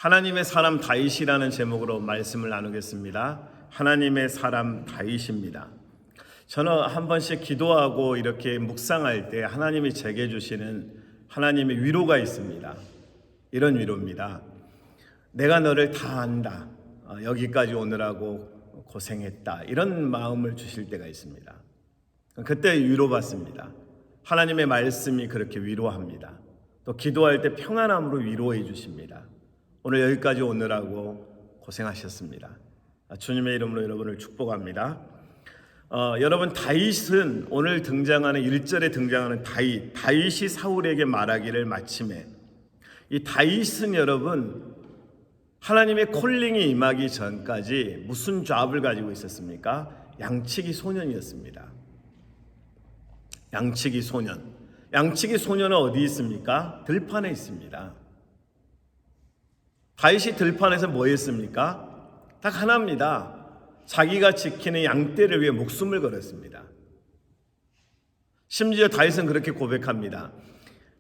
하나님의 사람 다윗이라는 제목으로 말씀을 나누겠습니다. 하나님의 사람 다윗입니다. 저는 한 번씩 기도하고 이렇게 묵상할 때 하나님이 제게 주시는 하나님의 위로가 있습니다. 이런 위로입니다. 내가 너를 다 안다. 여기까지 오느라고 고생했다. 이런 마음을 주실 때가 있습니다. 그때 위로받습니다. 하나님의 말씀이 그렇게 위로합니다. 또 기도할 때 평안함으로 위로해 주십니다. 오늘 여기까지 오느라고 고생하셨습니다. 주님의 이름으로 여러분을 축복합니다. 여러분, 다윗은 오늘 등장하는 1절에 등장하는 다윗이 사울에게 말하기를 마침에, 이 다윗은 여러분 하나님의 콜링이 임하기 전까지 무슨 잡을 가지고 있었습니까? 양치기 소년이었습니다. 양치기 소년. 양치기 소년은 어디 있습니까? 들판에 있습니다. 다윗이 들판에서 뭐 했습니까? 딱 하나입니다. 자기가 지키는 양떼를 위해 목숨을 걸었습니다. 심지어 다윗은 그렇게 고백합니다.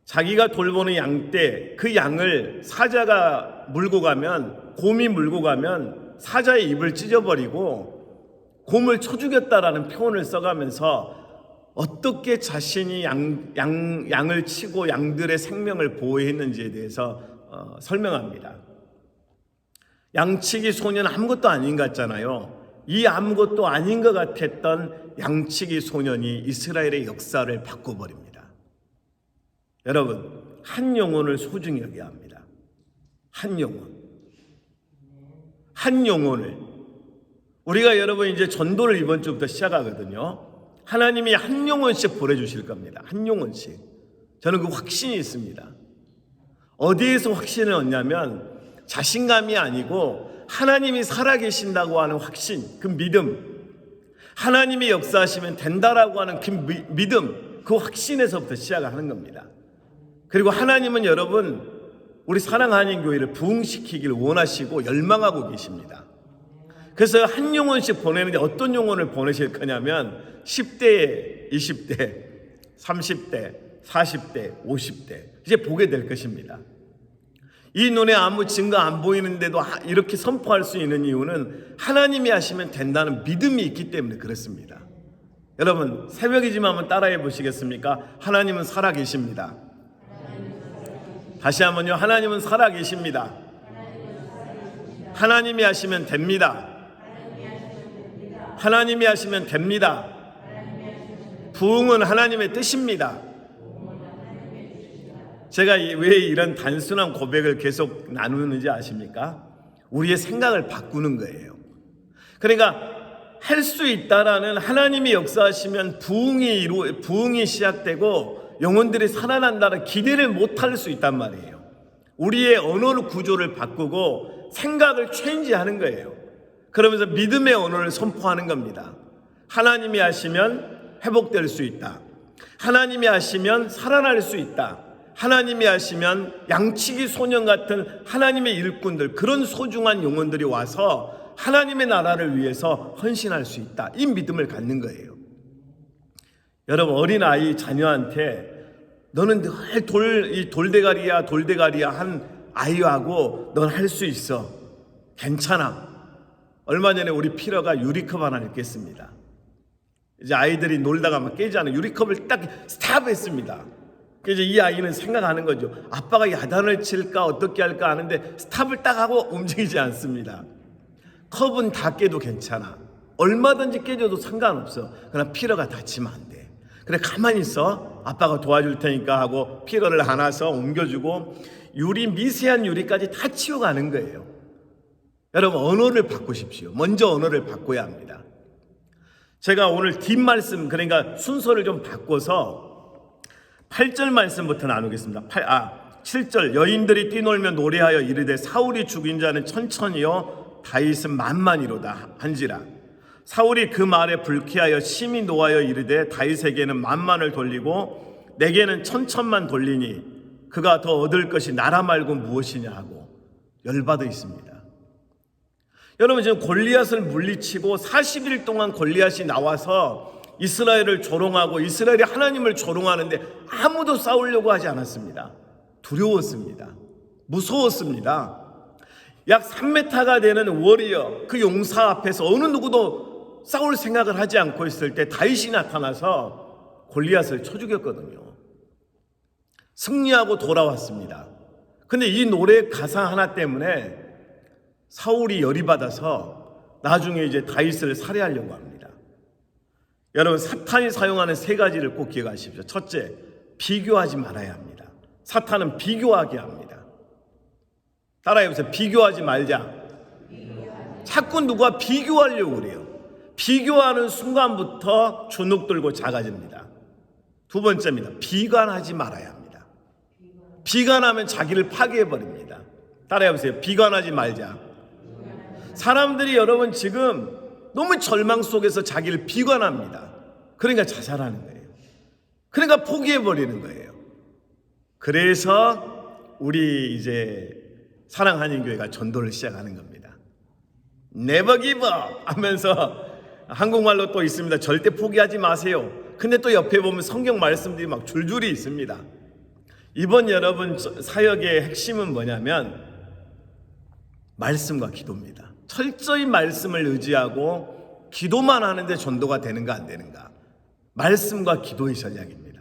자기가 돌보는 양떼, 그 양을 사자가 물고 가면, 곰이 물고 가면 사자의 입을 찢어버리고 곰을 쳐 죽였다라는 표현을 써가면서 어떻게 자신이 양을 치고 양들의 생명을 보호했는지에 대해서 설명합니다. 양치기 소년 아무것도 아닌 것 같잖아요. 이 아무것도 아닌 것 같았던 양치기 소년이 이스라엘의 역사를 바꿔버립니다. 여러분, 한 영혼을 소중히 여겨야 합니다. 한 영혼을. 우리가 여러분 이제 전도를 이번 주부터 시작하거든요. 하나님이 한 영혼씩 보내주실 겁니다. 한 영혼씩. 저는 그 확신이 있습니다. 어디에서 확신을 얻냐면 자신감이 아니고 하나님이 살아계신다고 하는 확신, 그 믿음, 하나님이 역사하시면 된다라고 하는 그 믿음, 그 확신에서부터 시작하는 겁니다. 그리고 하나님은 여러분 우리 사랑하는 교회를 부흥시키기를 원하시고 열망하고 계십니다. 그래서 한 영혼씩 보내는데 어떤 영혼을 보내실 거냐면 10대, 20대, 30대, 40대, 50대 이제 보게 될 것입니다. 이 눈에 아무 증거 안 보이는데도 이렇게 선포할 수 있는 이유는 하나님이 하시면 된다는 믿음이 있기 때문에 그렇습니다. 여러분, 새벽이지만 한번 따라해 보시겠습니까? 하나님은 살아계십니다. 다시 한번요. 하나님은 살아계십니다. 하나님이 하시면 됩니다. 하나님이 하시면 됩니다. 부흥은 하나님의 뜻입니다. 제가 왜 이런 단순한 고백을 계속 나누는지 아십니까? 우리의 생각을 바꾸는 거예요. 그러니까 할 수 있다라는 하나님이 역사하시면 부흥이 시작되고 영혼들이 살아난다는 기대를 못할 수 있단 말이에요. 우리의 언어 구조를 바꾸고 생각을 체인지하는 거예요. 그러면서 믿음의 언어를 선포하는 겁니다. 하나님이 하시면 회복될 수 있다. 하나님이 하시면 살아날 수 있다. 하나님이 하시면 양치기 소년 같은 하나님의 일꾼들, 그런 소중한 영혼들이 와서 하나님의 나라를 위해서 헌신할 수 있다. 이 믿음을 갖는 거예요. 여러분, 어린아이 자녀한테 너는 늘 돌대가리야 한 아이하고 넌 할 수 있어. 괜찮아. 얼마 전에 우리 피러가 유리컵 하나를 깼습니다. 이제 아이들이 놀다가 막 깨지잖아요. 유리컵을 딱 스탑했습니다. 그래서 이 아이는 생각하는 거죠. 아빠가 야단을 칠까 어떻게 할까 하는데 스탑을 딱 하고 움직이지 않습니다. 컵은 다 깨도 괜찮아. 얼마든지 깨져도 상관없어. 그러나 피러가 다치면 안 돼. 그래, 가만히 있어. 아빠가 도와줄 테니까 하고 피러를 안아서 옮겨주고 미세한 유리까지 다 치워가는 거예요. 여러분, 언어를 바꾸십시오. 먼저 언어를 바꿔야 합니다. 제가 오늘 뒷말씀, 그러니까 순서를 좀 바꿔서 8절 말씀부터 나누겠습니다. 7절 여인들이 뛰놀며 노래하여 이르되 사울이 죽인 자는 천천히요 다윗은 만만이로다 한지라. 사울이 그 말에 불쾌하여 심히 노하여 이르되 다윗에게는 만만을 돌리고 내게는 천천만 돌리니 그가 더 얻을 것이 나라 말고 무엇이냐 하고 열받아 있습니다. 여러분, 지금 골리앗을 물리치고 40일 동안 골리앗이 나와서 이스라엘을 조롱하고 이스라엘이 하나님을 조롱하는데 아무도 싸우려고 하지 않았습니다. 두려웠습니다. 무서웠습니다. 약 3m가 되는 워리어, 그 용사 앞에서 어느 누구도 싸울 생각을 하지 않고 있을 때 다윗이 나타나서 골리앗을 쳐 죽였거든요. 승리하고 돌아왔습니다. 근데 이 노래 가사 하나 때문에 사울이 열이 받아서 나중에 이제 다윗을 살해하려고 합니다. 여러분, 사탄이 사용하는 세 가지를 꼭 기억하십시오. 첫째, 비교하지 말아야 합니다. 사탄은 비교하게 합니다. 따라해보세요. 비교하지 말자. 자꾸 누가 비교하려고 그래요. 비교하는 순간부터 주눅 들고 작아집니다. 두 번째입니다. 비관하지 말아야 합니다. 비관하면 자기를 파괴해버립니다. 따라해보세요. 비관하지 말자. 사람들이 여러분 지금 너무 절망 속에서 자기를 비관합니다. 그러니까 자살하는 거예요. 그러니까 포기해버리는 거예요. 그래서 우리 이제 사랑한인교회가 전도를 시작하는 겁니다. Never give up 하면서 한국말로 또 있습니다. 절대 포기하지 마세요. 근데 또 옆에 보면 성경 말씀들이 막 줄줄이 있습니다. 이번 여러분 사역의 핵심은 뭐냐면 말씀과 기도입니다. 철저히 말씀을 의지하고 기도만 하는데 전도가 되는가 안 되는가. 말씀과 기도의 전략입니다.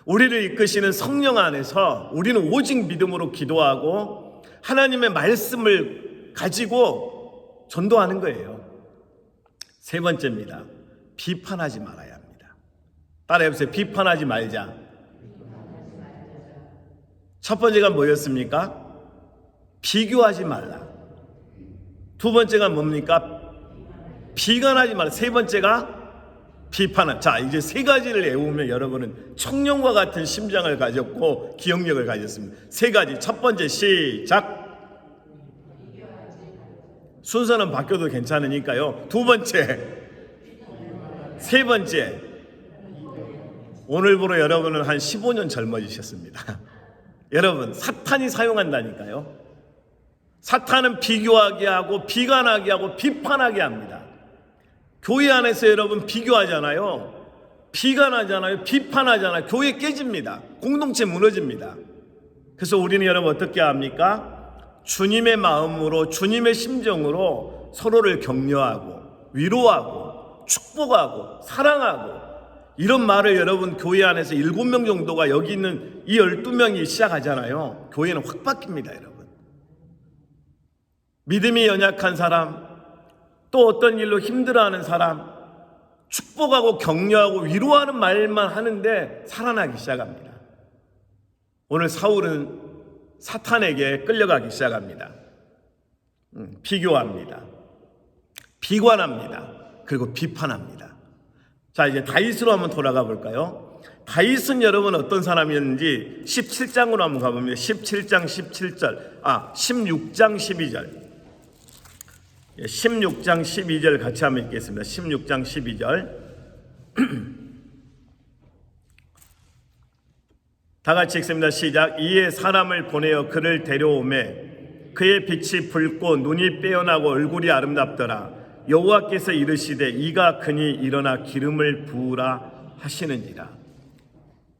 우리를 이끄시는 성령 안에서 우리는 오직 믿음으로 기도하고 하나님의 말씀을 가지고 전도하는 거예요. 세 번째입니다. 비판하지 말아야 합니다. 따라해보세요. 비판하지 말자. 첫 번째가 뭐였습니까? 비교하지 말라. 두 번째가 뭡니까? 비관하지 말라. 세 번째가 비판한. 자, 이제 세 가지를 외우면 여러분은 청룡과 같은 심장을 가졌고 기억력을 가졌습니다. 세 가지. 첫 번째 시작. 순서는 바뀌어도 괜찮으니까요. 두 번째, 세 번째. 오늘부로 여러분은 한 15년 젊어지셨습니다. 여러분, 사탄이 사용한다니까요. 사탄은 비교하게 하고 비관하게 하고 비판하게 합니다. 교회 안에서 여러분 비교하잖아요. 비관하잖아요. 비판하잖아요. 교회 깨집니다. 공동체 무너집니다. 그래서 우리는 여러분 어떻게 합니까? 주님의 마음으로 주님의 심정으로 서로를 격려하고 위로하고 축복하고 사랑하고 이런 말을 여러분 교회 안에서 7명 정도가 여기 있는 이 12명이 시작하잖아요. 교회는 확 바뀝니다. 여러분. 믿음이 연약한 사람, 또 어떤 일로 힘들어하는 사람 축복하고 격려하고 위로하는 말만 하는데 살아나기 시작합니다. 오늘 사울은 사탄에게 끌려가기 시작합니다. 비교합니다. 비관합니다. 그리고 비판합니다. 자, 이제 다윗으로 한번 돌아가 볼까요? 다윗은 여러분 어떤 사람이었는지 17장으로 한번 가봅니다. 17장 17절, 16장 12절. 16장 12절 같이 한번 읽겠습니다. 16장 12절. 다 같이 읽습니다. 시작. 이에 사람을 보내어 그를 데려오매 그의 빛이 붉고 눈이 빼어나고 얼굴이 아름답더라. 여호와께서 이르시되 이가 그니 일어나 기름을 부으라 하시는지라.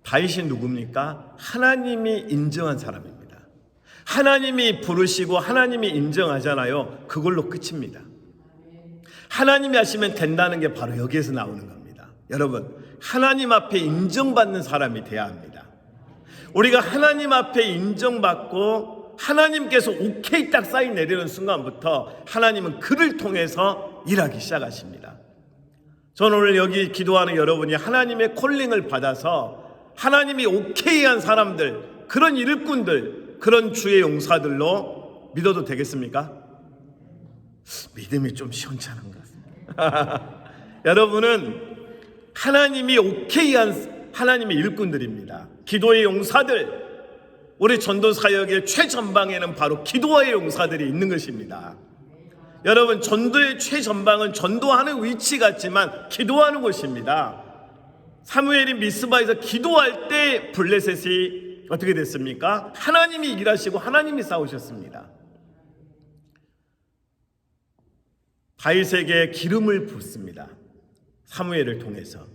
다윗이 누굽니까? 하나님이 인정한 사람입니다. 하나님이 부르시고 하나님이 인정하잖아요. 그걸로 끝입니다. 하나님이 하시면 된다는 게 바로 여기에서 나오는 겁니다. 여러분, 하나님 앞에 인정받는 사람이 돼야 합니다. 우리가 하나님 앞에 인정받고 하나님께서 오케이 딱 사인 내리는 순간부터 하나님은 그를 통해서 일하기 시작하십니다. 저는 오늘 여기 기도하는 여러분이 하나님의 콜링을 받아서 하나님이 오케이한 사람들, 그런 일꾼들, 그런 주의 용사들로 믿어도 되겠습니까? 믿음이 좀 시원찮은 것 같습니다. 여러분은 하나님이 오케이한 하나님의 일꾼들입니다. 기도의 용사들, 우리 전도사역의 최전방에는 바로 기도의 용사들이 있는 것입니다. 여러분, 전도의 최전방은 전도하는 위치 같지만 기도하는 곳입니다. 사무엘이 미스바에서 기도할 때 블레셋이 어떻게 됐습니까? 하나님이 일하시고 하나님이 싸우셨습니다. 다윗에게 기름을 붓습니다. 사무엘을 통해서.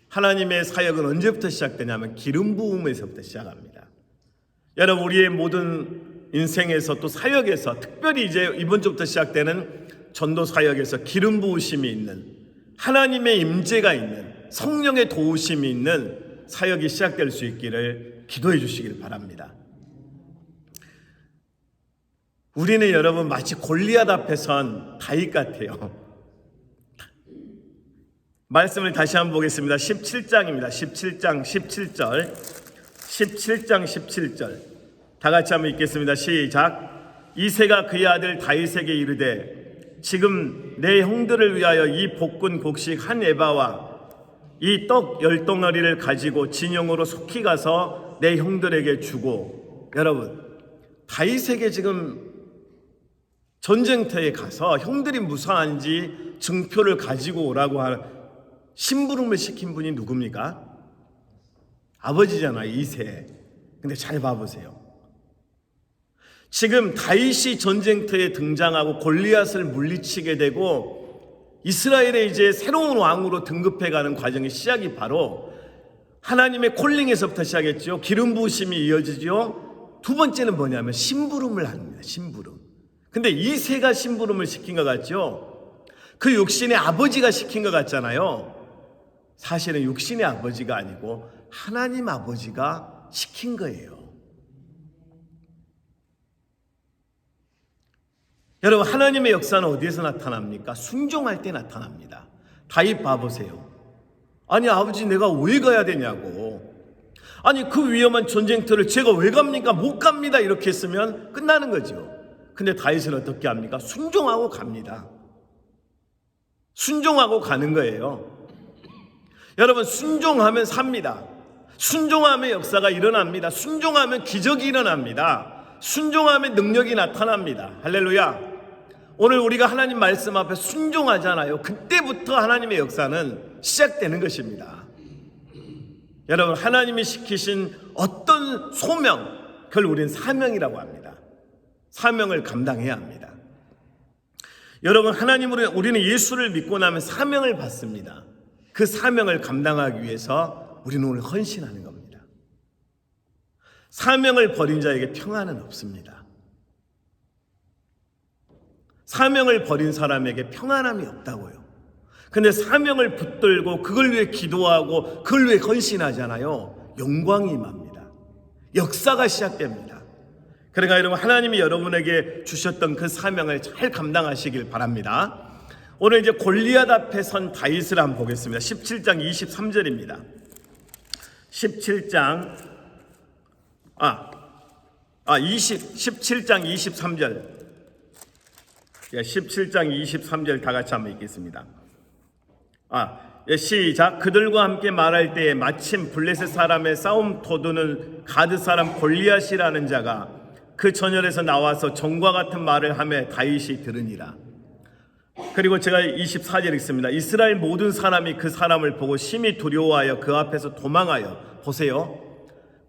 하나님의 사역은 언제부터 시작되냐면 기름 부음에서부터 시작합니다. 여러분, 우리의 모든 인생에서 또 사역에서 특별히 이제 이번 주부터 시작되는 전도 사역에서 기름 부으심이 있는 하나님의 임재가 있는 성령의 도우심이 있는 사역이 시작될 수 있기를 기도해 주시길 바랍니다. 우리는 여러분 마치 골리앗 앞에 선 다윗 같아요. 말씀을 다시 한번 보겠습니다. 17장입니다. 17장 17절 17장 17절 다 같이 한번 읽겠습니다. 시작. 이새가 그의 아들 다윗에게 이르되 지금 내 형들을 위하여 이 볶은 곡식 한 에바와 이 떡 10덩어리를 가지고 진영으로 속히 가서 내 형들에게 주고. 여러분, 다윗에게 지금 전쟁터에 가서 형들이 무사한지 증표를 가지고 오라고 하는 심부름을 시킨 분이 누굽니까? 아버지잖아요, 이새. 근데 잘 봐보세요. 지금 다윗이 전쟁터에 등장하고 골리앗을 물리치게 되고 이스라엘의 이제 새로운 왕으로 등급해가는 과정의 시작이 바로 하나님의 콜링에서부터 시작했죠. 기름 부으심이 이어지죠. 두 번째는 뭐냐면 심부름을 합니다. 심부름. 근데 이새가 심부름을 시킨 것 같죠. 그 육신의 아버지가 시킨 것 같잖아요. 사실은 육신의 아버지가 아니고 하나님 아버지가 시킨 거예요. 여러분, 하나님의 역사는 어디에서 나타납니까? 순종할 때 나타납니다. 다윗 봐보세요. 아니 아버지, 내가 왜 가야 되냐고. 아니 그 위험한 전쟁터를 제가 왜 갑니까? 못 갑니다. 이렇게 했으면 끝나는 거죠. 근데 다윗은 어떻게 합니까? 순종하고 갑니다. 순종하고 가는 거예요. 여러분, 순종하면 삽니다. 순종하면 역사가 일어납니다. 순종하면 기적이 일어납니다. 순종하면 능력이 나타납니다. 할렐루야. 오늘 우리가 하나님 말씀 앞에 순종하잖아요. 그때부터 하나님의 역사는 시작되는 것입니다. 여러분, 하나님이 시키신 어떤 소명, 그걸 우리는 사명이라고 합니다. 사명을 감당해야 합니다. 여러분, 하나님으로 우리는 예수를 믿고 나면 사명을 받습니다. 그 사명을 감당하기 위해서 우리는 오늘 헌신하는 겁니다. 사명을 버린 자에게 평안은 없습니다. 사명을 버린 사람에게 평안함이 없다고요. 근데 사명을 붙들고 그걸 위해 기도하고 그걸 위해 헌신하잖아요. 영광이 임합니다. 역사가 시작됩니다. 그러니까 여러분, 하나님이 여러분에게 주셨던 그 사명을 잘 감당하시길 바랍니다. 오늘 이제 골리앗 앞에 선 다윗을 한번 보겠습니다. 17장 23절입니다. 17장 23절. 17장 23절 다 같이 한번 읽겠습니다. 시작. 그들과 함께 말할 때에 마침 블레셋 사람의 싸움 도두는 가드 사람 골리앗이라는 자가 그 전열에서 나와서 정과 같은 말을 하며 다윗이 들으니라. 그리고 제가 24절 읽습니다. 이스라엘 모든 사람이 그 사람을 보고 심히 두려워하여 그 앞에서 도망하여. 보세요.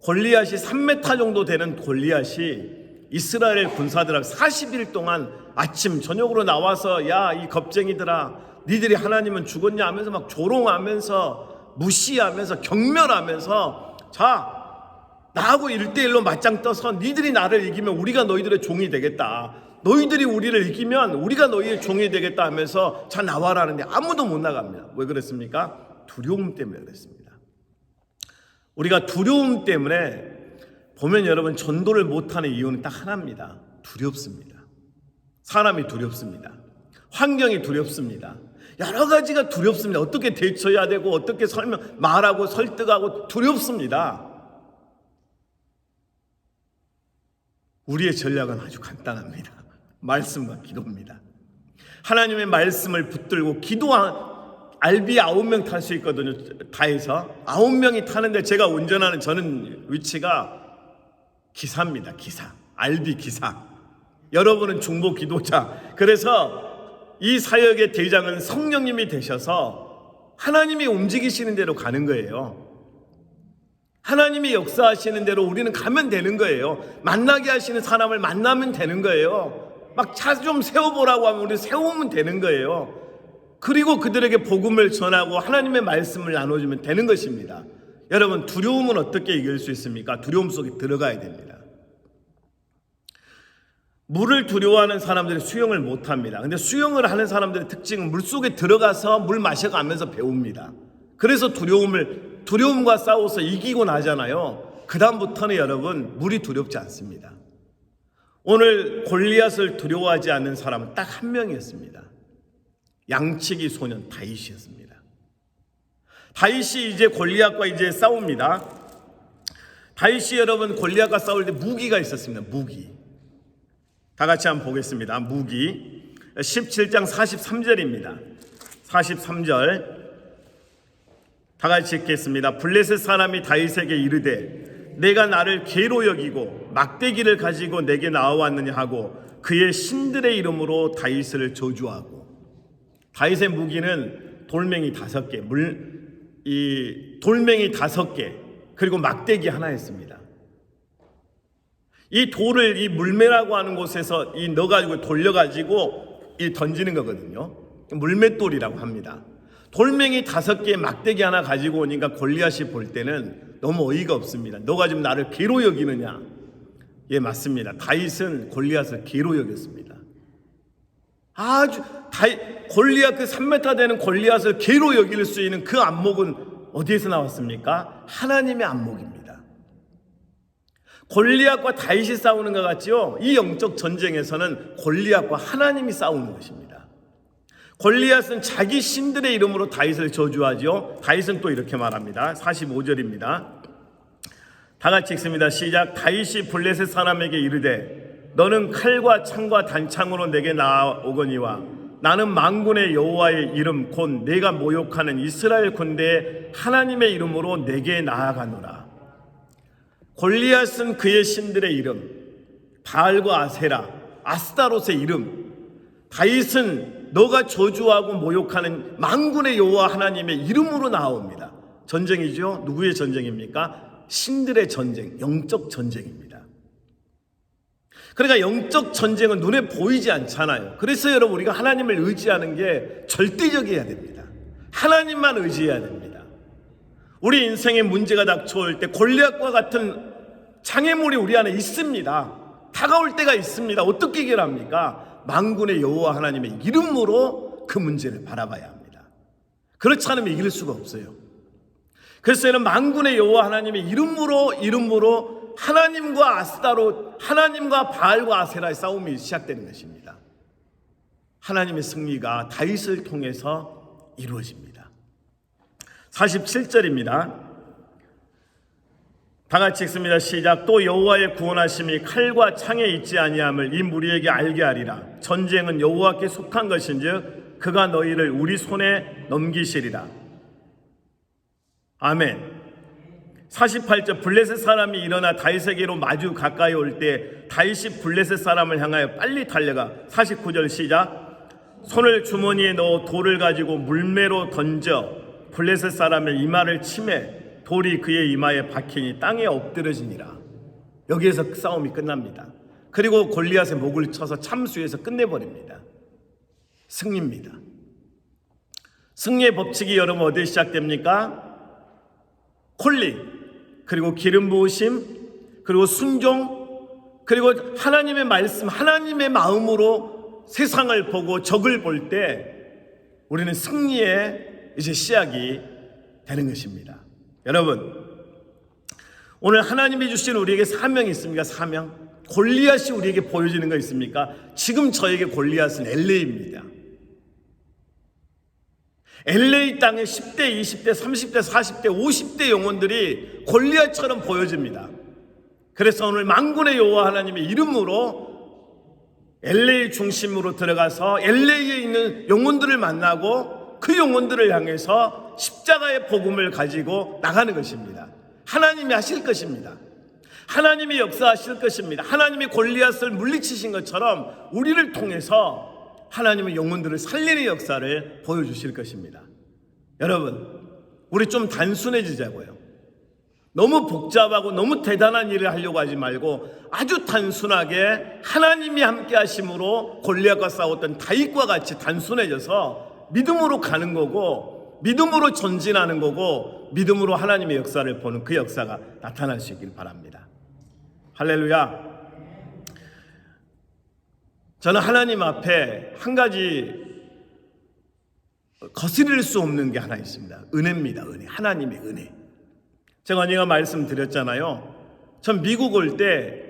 골리앗이 3m 정도 되는 골리앗이 이스라엘 군사들하고 40일 동안 아침 저녁으로 나와서 야, 이 겁쟁이들아, 니들이 하나님은 죽었냐 하면서 막 조롱하면서 무시하면서 경멸하면서 자, 나하고 1대1로 맞짱 떠서 니들이 나를 이기면 우리가 너희들의 종이 되겠다. 너희들이 우리를 이기면 우리가 너희의 종이 되겠다 하면서 자, 나와라 하는데 아무도 못 나갑니다. 왜 그랬습니까? 두려움 때문에 그랬습니다. 우리가 두려움 때문에 보면 여러분, 전도를 못하는 이유는 딱 하나입니다. 두렵습니다. 사람이 두렵습니다. 환경이 두렵습니다. 여러 가지가 두렵습니다. 어떻게 대처해야 되고 어떻게 말하고 설득하고 두렵습니다. 우리의 전략은 아주 간단합니다. 말씀과 기도입니다. 하나님의 말씀을 붙들고 알비 9명 탈 수 있거든요. 다 해서 9명이 타는데 제가 운전하는 저는 위치가 기사입니다. 기사. 알비 기사. 여러분은 중보 기도자. 그래서 이 사역의 대장은 성령님이 되셔서 하나님이 움직이시는 대로 가는 거예요. 하나님이 역사하시는 대로 우리는 가면 되는 거예요. 만나게 하시는 사람을 만나면 되는 거예요. 막 차 좀 세워보라고 하면 우리 세우면 되는 거예요. 그리고 그들에게 복음을 전하고 하나님의 말씀을 나눠주면 되는 것입니다. 여러분, 두려움은 어떻게 이길 수 있습니까? 두려움 속에 들어가야 됩니다. 물을 두려워하는 사람들이 수영을 못합니다. 근데 수영을 하는 사람들의 특징은 물속에 들어가서 물 마셔가면서 배웁니다. 그래서 두려움과 싸워서 이기고 나잖아요. 그 다음부터는 여러분 물이 두렵지 않습니다. 오늘 골리앗을 두려워하지 않는 사람은 딱 한 명이었습니다. 양치기 소년 다윗이었습니다. 다윗이 이제 골리앗과 이제 싸웁니다. 다윗이 여러분 골리앗과 싸울 때 무기가 있었습니다. 무기. 다 같이 한번 보겠습니다. 무기 17장 43절입니다. 43절 다 같이 읽겠습니다. 블레셋 사람이 다윗에게 이르되 내가 나를 개로 여기고 막대기를 가지고 내게 나와왔느냐 하고 그의 신들의 이름으로 다윗을 저주하고. 다윗의 무기는 돌멩이 5개, 돌멩이 5개, 그리고 막대기 하나였습니다. 이 돌을 이 물매라고 하는 곳에서 넣어가지고 돌려가지고 던지는 거거든요. 물맷돌이라고 합니다. 돌멩이 5개, 막대기 하나 가지고 오니까 골리앗이 볼 때는 너무 어이가 없습니다. 너가 지금 나를 개로 여기느냐? 예, 맞습니다. 다윗은 골리앗을 개로 여겼습니다. 골리앗 그 3m 되는 골리앗을 개로 여길 수 있는 그 안목은 어디에서 나왔습니까? 하나님의 안목입니다. 골리앗과 다윗이 싸우는 것 같죠? 이 영적 전쟁에서는 골리앗과 하나님이 싸우는 것입니다. 골리앗은 자기 신들의 이름으로 다윗을 저주하죠. 다윗은 또 이렇게 말합니다. 45절입니다. 다 같이 읽습니다. 시작. 다윗이 블레셋 사람에게 이르되 너는 칼과 창과 단창으로 내게 나아오거니와 나는 만군의 여호와의 이름 곧 내가 모욕하는 이스라엘 군대의 하나님의 이름으로 내게 나아가노라. 골리앗은 그의 신들의 이름, 바알과 아세라, 아스타롯의 이름. 다윗은 너가 저주하고 모욕하는 만군의 여호와 하나님의 이름으로 나옵니다. 전쟁이죠. 누구의 전쟁입니까? 신들의 전쟁, 영적 전쟁입니다. 그러니까 영적 전쟁은 눈에 보이지 않잖아요. 그래서 여러분 우리가 하나님을 의지하는 게 절대적이어야 됩니다. 하나님만 의지해야 됩니다. 우리 인생에 문제가 닥쳐올 때 골리앗과 같은 장애물이 우리 안에 있습니다. 다가올 때가 있습니다. 어떻게 해결합니까? 만군의 여호와 하나님의 이름으로 그 문제를 바라봐야 합니다. 그렇지 않으면 이길 수가 없어요. 그래서 저는 만군의 여호와 하나님의 이름으로 하나님과 아스타롯, 하나님과 바알과 아세라의 싸움이 시작되는 것입니다. 하나님의 승리가 다윗을 통해서 이루어집니다. 47절입니다. 다 같이 읽습니다. 시작. 또 여호와의 구원하심이 칼과 창에 있지 아니함을 이 무리에게 알게 하리라. 전쟁은 여호와께 속한 것인즉 그가 너희를 우리 손에 넘기시리라. 아멘. 48절. 블레셋 사람이 일어나 다윗에게로 마주 가까이 올 때 다윗이 블레셋 사람을 향하여 빨리 달려가. 49절 시작. 손을 주머니에 넣어 돌을 가지고 물매로 던져 블레셋 사람의 이마를 치매 돌이 그의 이마에 박히니 땅에 엎드러지니라. 여기에서 싸움이 끝납니다. 그리고 골리앗의 목을 쳐서 참수해서 끝내버립니다. 승리입니다. 승리의 법칙이 여러분 어디에 시작됩니까? 콜링, 그리고 기름 부으심, 그리고 순종, 그리고 하나님의 말씀, 하나님의 마음으로 세상을 보고 적을 볼 때 우리는 승리의 이제 시작이 되는 것입니다. 여러분, 오늘 하나님이 주신 우리에게 사명이 있습니까? 사명. 골리앗이 우리에게 보여지는 거 있습니까? 지금 저에게 골리앗은 LA입니다. LA 땅에 10대, 20대, 30대, 40대, 50대 영혼들이 골리앗처럼 보여집니다. 그래서 오늘 만군의 여호와 하나님의 이름으로 LA 중심으로 들어가서 LA에 있는 영혼들을 만나고 그 영혼들을 향해서 십자가의 복음을 가지고 나가는 것입니다. 하나님이 하실 것입니다. 하나님이 역사하실 것입니다. 하나님이 골리앗을 물리치신 것처럼 우리를 통해서 하나님의 영혼들을 살리는 역사를 보여주실 것입니다. 여러분, 우리 좀 단순해지자고요. 너무 복잡하고 너무 대단한 일을 하려고 하지 말고 아주 단순하게 하나님이 함께 하심으로 골리앗과 싸웠던 다윗과 같이 단순해져서 믿음으로 가는 거고, 믿음으로 전진하는 거고, 믿음으로 하나님의 역사를 보는 그 역사가 나타날 수 있길 바랍니다. 할렐루야. 저는 하나님 앞에 한 가지 거스릴 수 없는 게 하나 있습니다. 은혜입니다. 은혜. 하나님의 은혜. 제가 언젠가 말씀드렸잖아요. 전 미국 올 때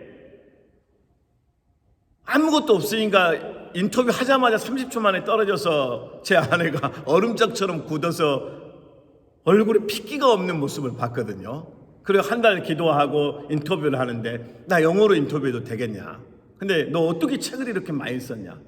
아무것도 없으니까 인터뷰 하자마자 30초 만에 떨어져서 제 아내가 얼음장처럼 굳어서 얼굴에 핏기가 없는 모습을 봤거든요. 그리고 한 달 기도하고 인터뷰를 하는데 나 영어로 인터뷰해도 되겠냐? 근데 너 어떻게 책을 이렇게 많이 썼냐?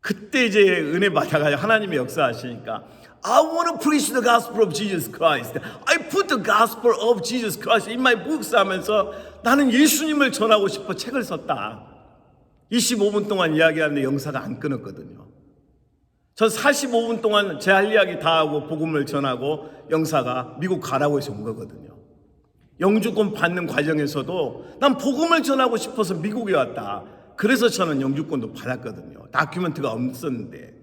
그때 이제 은혜 받아가지고 하나님이 역사하시니까 I want to preach the gospel of Jesus Christ. I put the gospel of Jesus Christ in my books 하면서 나는 예수님을 전하고 싶어 책을 썼다. 25분 동안 이야기하는데 영사가 안 끊었거든요. 전 45분 동안 제 할 이야기 다 하고 복음을 전하고 영사가 미국 가라고 해서 온 거거든요. 영주권 받는 과정에서도 난 복음을 전하고 싶어서 미국에 왔다. 그래서 저는 영주권도 받았거든요. 다큐멘트가 없었는데.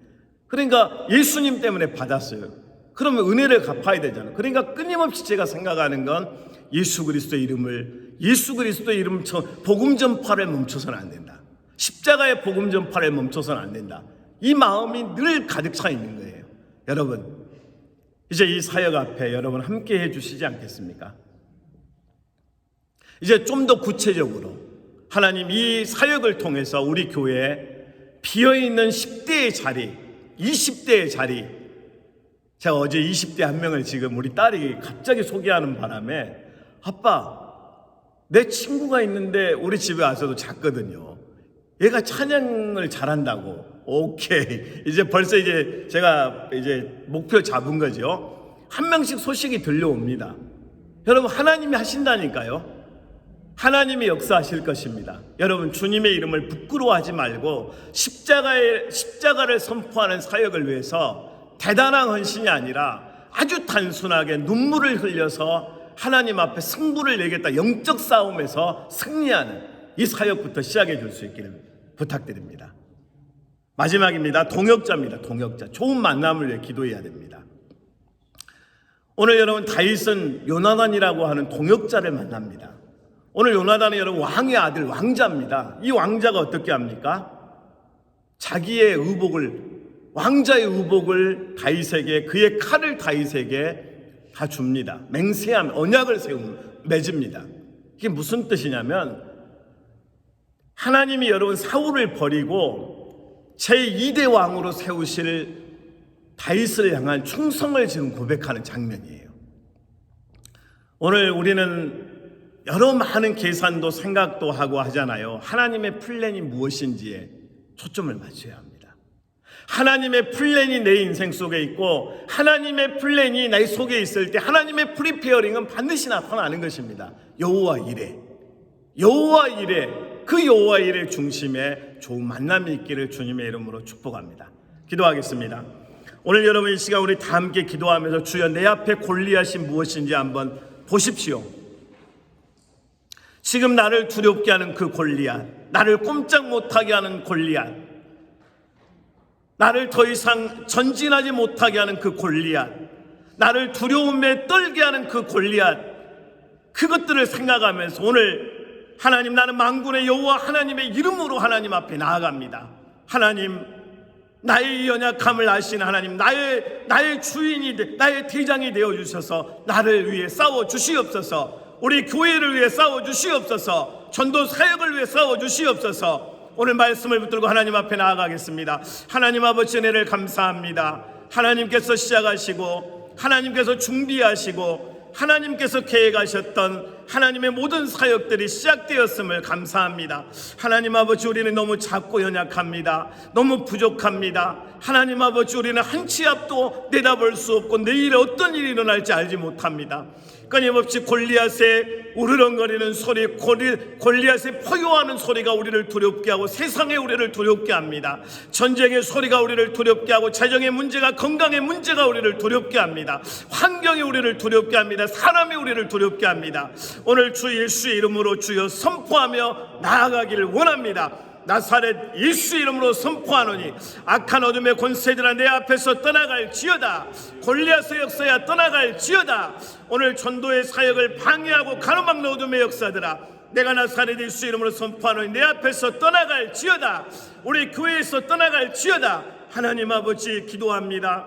그러니까 예수님 때문에 받았어요. 그러면 은혜를 갚아야 되잖아요. 그러니까 끊임없이 제가 생각하는 건 예수 그리스도의 이름을 복음 전파를 멈춰서는 안 된다. 십자가의 복음 전파를 멈춰서는 안 된다. 이 마음이 늘 가득 차 있는 거예요. 여러분, 이제 이 사역 앞에 여러분 함께 해주시지 않겠습니까? 이제 좀 더 구체적으로 하나님 이 사역을 통해서 우리 교회에 비어있는 10대의 자리, 20대의 자리, 제가 어제 20대 한 명을 지금 우리 딸이 갑자기 소개하는 바람에 아빠, 내 친구가 있는데 우리 집에 와서도 잤거든요. 얘가 찬양을 잘한다고. 오케이. 이제 벌써 이제 제가 이제 목표 잡은 거죠. 한 명씩 소식이 들려옵니다. 여러분, 하나님이 하신다니까요. 하나님이 역사하실 것입니다. 여러분, 주님의 이름을 부끄러워하지 말고 십자가를 선포하는 사역을 위해서 대단한 헌신이 아니라 아주 단순하게 눈물을 흘려서 하나님 앞에 승부를 내겠다. 영적 싸움에서 승리하는 이 사역부터 시작해 줄 수 있기를 부탁드립니다. 마지막입니다. 동역자입니다. 동역자. 좋은 만남을 위해 기도해야 됩니다. 오늘 여러분 다윗은 요나단이라고 하는 동역자를 만납니다. 오늘 요나단은 여러분 왕의 아들 왕자입니다. 이 왕자가 어떻게 합니까? 자기의 왕자의 의복을 다윗에게, 그의 칼을 다윗에게 다 줍니다. 맹세함, 언약을 맺습니다. 이게 무슨 뜻이냐면 하나님이 여러분 사울을 버리고 제2대 왕으로 세우실 다윗을 향한 충성을 지금 고백하는 장면이에요. 오늘 우리는 여러 많은 계산도 생각도 하고 하잖아요. 하나님의 플랜이 무엇인지에 초점을 맞춰야 합니다. 하나님의 플랜이 내 인생 속에 있고 하나님의 플랜이 내 속에 있을 때 하나님의 프리페어링은 반드시 나타나는 것입니다. 여호와 이레, 그 여호와 이레 중심에 좋은 만남이 있기를 주님의 이름으로 축복합니다. 기도하겠습니다. 오늘 여러분 이 시간 우리 다 함께 기도하면서 주여 내 앞에 골리앗이 무엇인지 한번 보십시오. 지금 나를 두렵게 하는 그 골리앗, 나를 꼼짝 못하게 하는 골리앗, 나를 더 이상 전진하지 못하게 하는 그 골리앗, 나를 두려움에 떨게 하는 그 골리앗, 그것들을 생각하면서 오늘 하나님, 나는 만군의 여호와 하나님의 이름으로 하나님 앞에 나아갑니다. 하나님, 나의 연약함을 아시는 하나님, 나의 주인이, 나의 대장이 되어주셔서 나를 위해 싸워주시옵소서. 우리 교회를 위해 싸워주시옵소서. 전도 사역을 위해 싸워주시옵소서. 오늘 말씀을 붙들고 하나님 앞에 나아가겠습니다. 하나님 아버지 은혜를 감사합니다. 하나님께서 시작하시고 하나님께서 준비하시고 하나님께서 계획하셨던 하나님의 모든 사역들이 시작되었음을 감사합니다. 하나님 아버지, 우리는 너무 작고 연약합니다. 너무 부족합니다. 하나님 아버지, 우리는 한 치 앞도 내다볼 수 없고 내일에 어떤 일이 일어날지 알지 못합니다. 끊임없이 골리앗의 우르렁거리는 소리, 골리앗의 포효하는 소리가 우리를 두렵게 하고 세상의 우리를 두렵게 합니다. 전쟁의 소리가 우리를 두렵게 하고 재정의 문제가, 건강의 문제가 우리를 두렵게 합니다. 환경이 우리를 두렵게 합니다. 사람이 우리를 두렵게 합니다. 오늘 주 예수의 이름으로 주여 선포하며 나아가기를 원합니다. 나사렛 예수 이름으로 선포하노니 악한 어둠의 권세들아 내 앞에서 떠나갈지어다. 골리앗의 역사야 떠나갈지어다. 오늘 전도의 사역을 방해하고 가로막는 어둠의 역사들아 내가 나사렛 예수 이름으로 선포하노니 내 앞에서 떠나갈지어다. 우리 교회에서 떠나갈지어다. 하나님 아버지 기도합니다.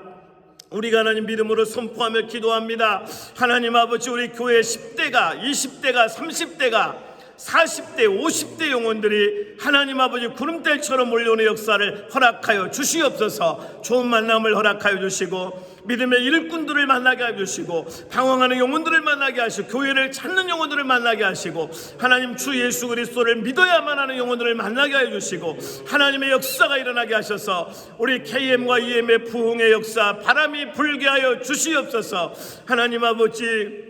우리가 하나님 믿음으로 선포하며 기도합니다. 하나님 아버지, 우리 교회 10대가 20대가 30대가 40대 50대 영혼들이 하나님 아버지 구름대처럼 몰려오는 역사를 허락하여 주시옵소서. 좋은 만남을 허락하여 주시고 믿음의 일꾼들을 만나게 해주시고 방황하는 영혼들을 만나게 하시고 교회를 찾는 영혼들을 만나게 하시고 하나님 주 예수 그리스도를 믿어야만 하는 영혼들을 만나게 해주시고 하나님의 역사가 일어나게 하셔서 우리 KM과 EM의 부흥의 역사 바람이 불게 하여 주시옵소서. 하나님 아버지,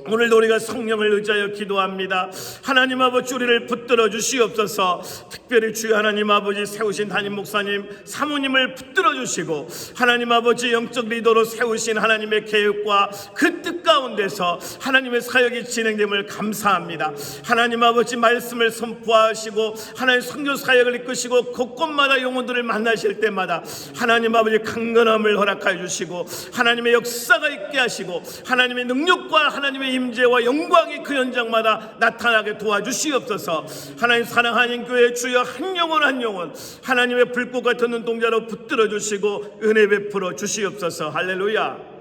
오늘도 우리가 성령을 의지하여 기도합니다. 하나님 아버지, 우리를 붙들어 주시옵소서. 특별히 주여 하나님 아버지 세우신 담임 목사님 사모님을 붙들어 주시고 하나님 아버지 영적 리더로 세우신 하나님의 계획과 그 뜻 가운데서 하나님의 사역이 진행됨을 감사합니다. 하나님 아버지 말씀을 선포하시고 하나님 선교 사역을 이끄시고 곳곳마다 영혼들을 만나실 때마다 하나님 아버지 강건함을 허락하여 주시고 하나님의 역사가 있게 하시고 하나님의 능력과 하나님의 임재와 영광이 그 현장마다 나타나게 도와주시옵소서. 하나님 사랑하는 교회 주여 한 영혼 한 영혼 하나님의 불꽃 같은 눈동자로 붙들어 주시고 은혜 베풀어 주시옵소서. 할렐루야.